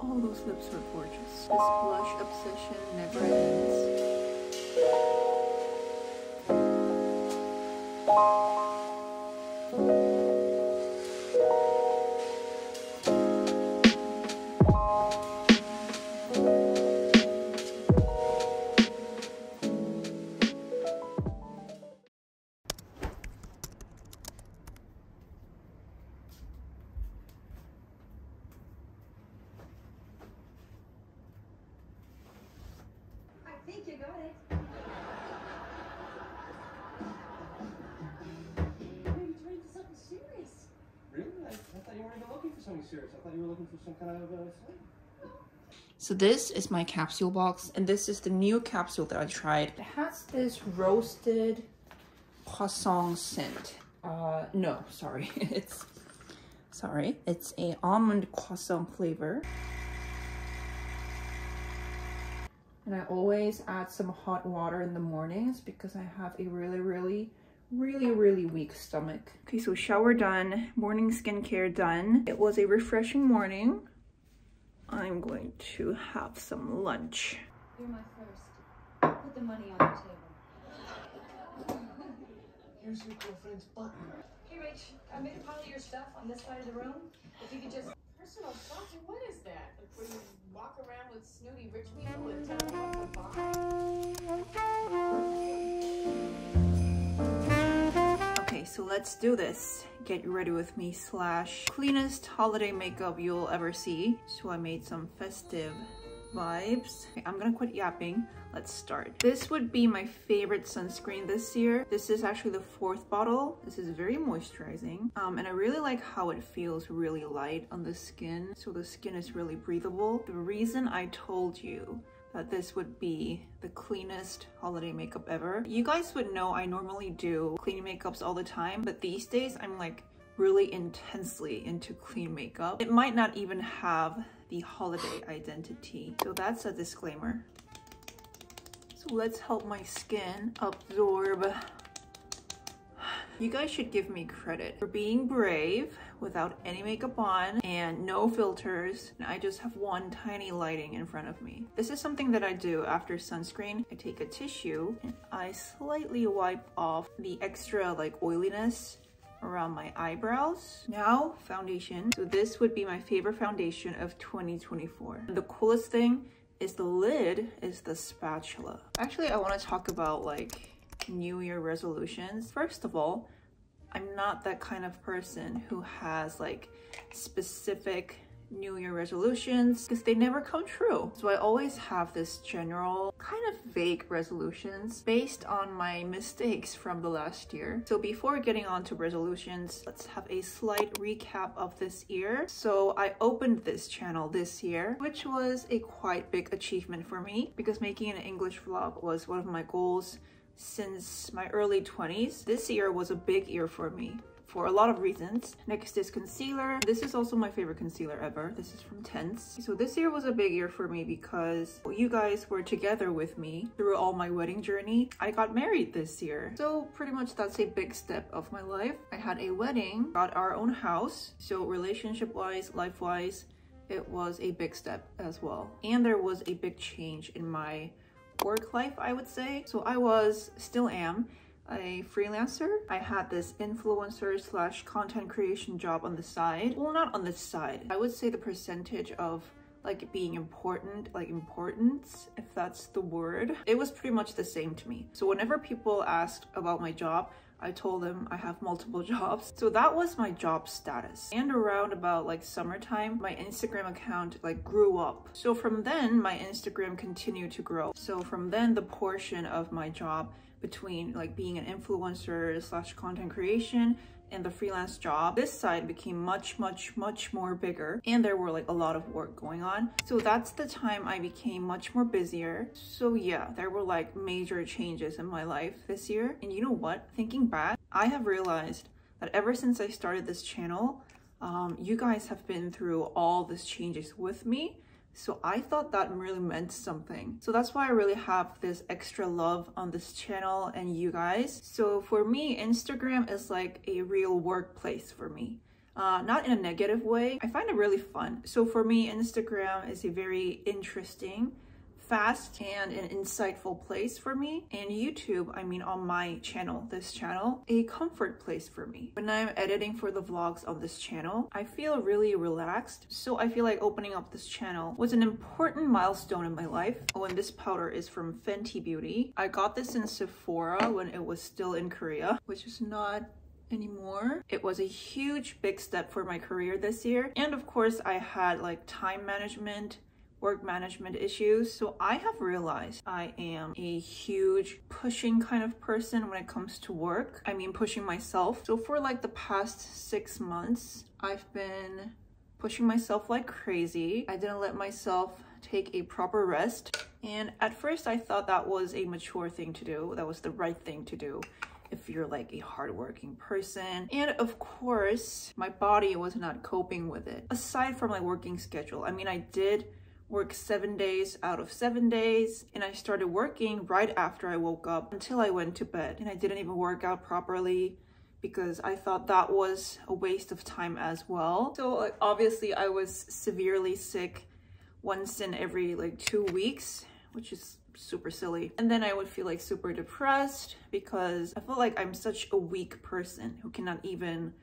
All those lips are gorgeous. This blush obsession never ends. I think you got it. Maybe turn into something serious. Really? I thought you weren't even looking for something serious. I thought you were looking for some kind of thing. So this is my capsule box, and this is the new capsule that I tried. It has this roasted croissant scent. No, sorry. It's a almond croissant flavor. And I always add some hot water in the mornings because I have a really weak stomach. Okay, so shower done, morning skincare done. It was a refreshing morning. I'm going to have some lunch. You're my first. Put the money on the table. Here's your girlfriend's button. Hey, Rach, I made a pile of your stuff on this side of the room. If you could just... Personal shopping? What is that? Like where you walk around with snooty rich people and tell them what to buy? Okay, so let's do this. Get ready with me / cleanest holiday makeup you'll ever see. So I made some festive vibes. Okay, I'm gonna quit yapping. Let's start. This would be my favorite sunscreen this year. This is actually the 4th bottle. This is very moisturizing. And I really like how it feels really light on the skin. So the skin is really breathable. The reason I told you that this would be the cleanest holiday makeup ever. You guys would know I normally do clean makeups all the time, but these days I'm like really intensely into clean makeup. It might not even have the holiday identity. So that's a disclaimer. So let's help my skin absorb. You guys should give me credit for being brave without any makeup on and no filters. And I just have one tiny lighting in front of me. This is something that I do after sunscreen. I take a tissue and I slightly wipe off the extra like oiliness around my eyebrows. Now, foundation. So this would be my favorite foundation of 2024. And the coolest thing is the lid is the spatula. Actually, I want to talk about like New Year resolutions. First of all, I'm not that kind of person who has like specific New Year resolutions because they never come true. So I always have this general kind of vague resolutions based on my mistakes from the last year. So before getting on to resolutions, let's have a slight recap of this year. So I opened this channel this year, which was a quite big achievement for me because making an English vlog was one of my goals since my early 20s. This year was a big year for me for a lot of reasons. Next is concealer. This is also my favorite concealer ever. This is from Tense. So this year was a big year for me because you guys were together with me through all my wedding journey. I got married this year. So pretty much that's a big step of my life. I had a wedding, got our own house. So relationship-wise, life-wise, it was a big step as well. And there was a big change in my work life, I would say. So I still am, a freelancer. I had this influencer / content creation job on the side. Well, not on the side. I would say the percentage of like being important, like importance, if that's the word, it was pretty much the same to me. So whenever people asked about my job, I told them I have multiple jobs. So that was my job status. And around about like summertime, my Instagram account like grew up. So from then, my Instagram continued to grow. So from then, the portion of my job between like being an influencer / content creation and the freelance job, this side became much more bigger, and there were like a lot of work going on. So that's the time I became much more busier. So yeah, there were like major changes in my life this year. And you know what? Thinking back, I have realized that ever since I started this channel, you guys have been through all these changes with me. So I thought that really meant something. So that's why I really have this extra love on this channel and you guys. So for me, Instagram is like a real workplace for me. not in a negative way. I find it really fun. So for me, Instagram is a very interesting, fast, and an insightful place for me. And YouTube, I mean on my channel, this channel, a comfort place for me. When I'm editing for the vlogs of this channel, I feel really relaxed. So I feel like opening up this channel was an important milestone in my life. Oh, and this powder is from Fenty Beauty. I got this in Sephora when it was still in Korea, which is not anymore. It was a huge big step for my career this year. And of course, I had like time management, work management issues. So I have realized I am a huge pushing kind of person when it comes to work. I mean, pushing myself. So for like the past 6 months, I've been pushing myself like crazy. I didn't let myself take a proper rest. And at first I thought that was a mature thing to do. That was the right thing to do if you're like a hardworking person. And of course, my body was not coping with it. Aside from my working schedule, I mean, I did work 7 days out of 7 days, and I started working right after I woke up until I went to bed. And I didn't even work out properly because I thought that was a waste of time as well. So like, obviously I was severely sick once in every like 2 weeks, which is super silly. And then I would feel like super depressed because I feel like I'm such a weak person who cannot even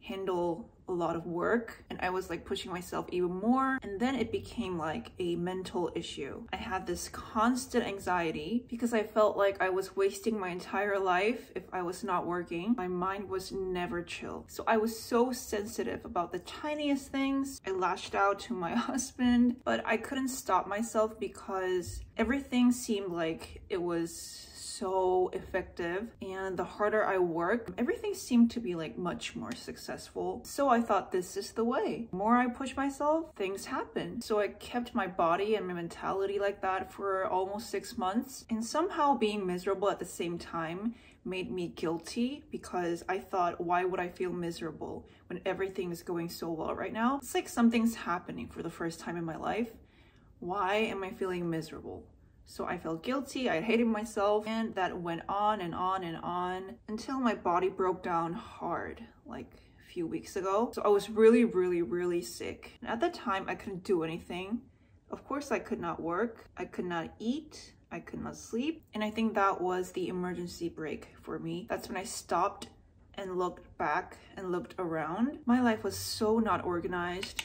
handle a lot of work, and I was like pushing myself even more. And then it became like a mental issue. I had this constant anxiety because I felt like I was wasting my entire life if I was not working. My mind was never chill. So I was so sensitive about the tiniest things. I lashed out to my husband, but I couldn't stop myself because everything seemed like it was so effective, and the harder I worked, everything seemed to be like much more successful. So I thought, this is the way. The more I push myself, things happen. So I kept my body and my mentality like that for almost 6 months, and somehow being miserable at the same time made me guilty because I thought, why would I feel miserable when everything is going so well right now? It's like something's happening for the first time in my life. Why am I feeling miserable? So I felt guilty, I hated myself, and that went on and on and on until my body broke down hard, like a few weeks ago. So I was really sick. And at that time, I couldn't do anything. Of course, I could not work, I could not eat, I could not sleep. And I think that was the emergency brake for me. That's when I stopped and looked back and looked around. My life was so not organized.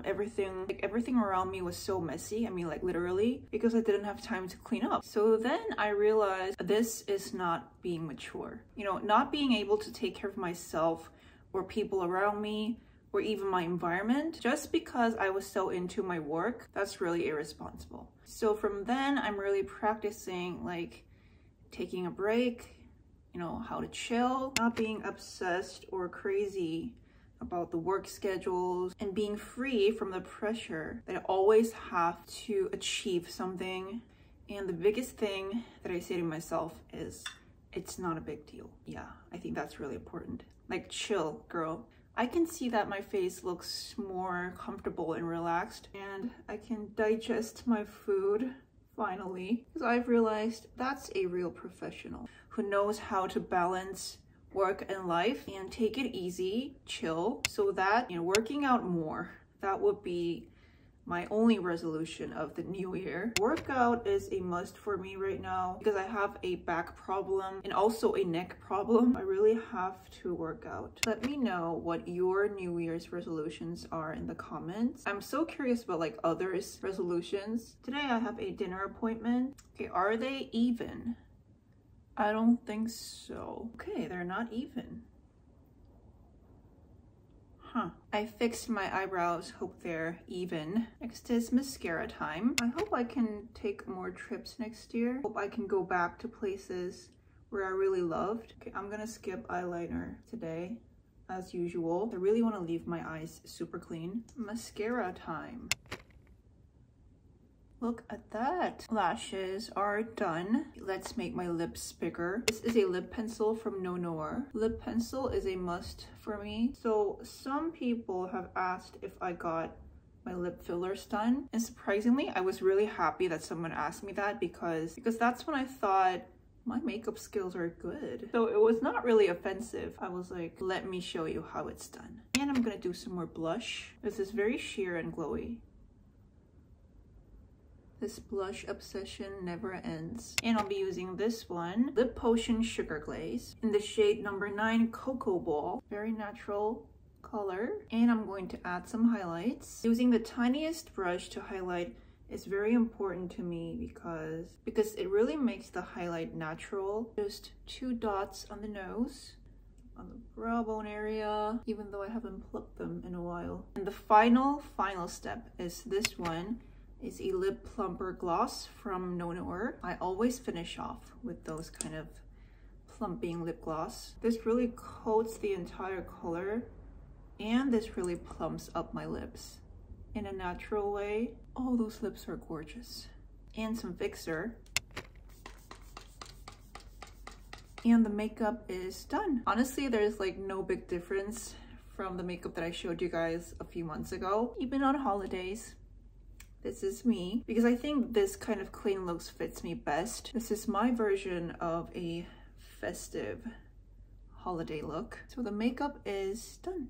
Everything around me was so messy. I mean, like literally, because I didn't have time to clean up. So then I realized this is not being mature. You know, not being able to take care of myself or people around me or even my environment just because I was so into my work. That's really irresponsible. So from then, I'm really practicing like taking a break, you know, how to chill, not being obsessed or crazy about the work schedules, and being free from the pressure that I always have to achieve something. And the biggest thing that I say to myself is, it's not a big deal. Yeah, I think that's really important. Like, chill, girl. I can see that my face looks more comfortable and relaxed, and I can digest my food finally, because I've realized that's a real professional who knows how to balance work and life and take it easy, chill, so that, you know, working out more, that would be my only resolution of the new year. Workout is a must for me right now because I have a back problem and also a neck problem. I really have to work out. Let me know what your New Year's resolutions are in the comments. I'm so curious about like others' resolutions. Today I have a dinner appointment. Okay, are they even? I don't think so. Okay, they're not even. Huh. I fixed my eyebrows, hope they're even. Next is mascara time. I hope I can take more trips next year. Hope I can go back to places where I really loved. Okay, I'm gonna skip eyeliner today, as usual. I really wanna leave my eyes super clean. Mascara time. Look at that. Lashes are done. Let's make my lips bigger. This is a lip pencil from No Noir. Lip pencil is a must for me. So some people have asked if I got my lip fillers done. And surprisingly, I was really happy that someone asked me that because that's when I thought My makeup skills are good. So it was not really offensive. I was like, let me show you how it's done. And I'm gonna do some more blush. This is very sheer and glowy. This blush obsession never ends. And I'll be using this one, Lip Potion Sugar Glaze, in the shade number 9 Cocoa Ball. Very natural color. And I'm going to add some highlights. Using the tiniest brush to highlight is very important to me because it really makes the highlight natural. Just 2 dots on the nose, on the brow bone area, even though I haven't plucked them in a while. And the final step is this one. Is a lip plumper gloss from Nonour. I always finish off with those kind of plumping lip gloss. This really coats the entire color and this really plumps up my lips in a natural way. Oh, those lips are gorgeous. And some fixer. And the makeup is done. Honestly, there's like no big difference from the makeup that I showed you guys a few months ago, even on holidays. This is me, because I think this kind of clean looks fits me best. This is my version of a festive holiday look. So the makeup is done.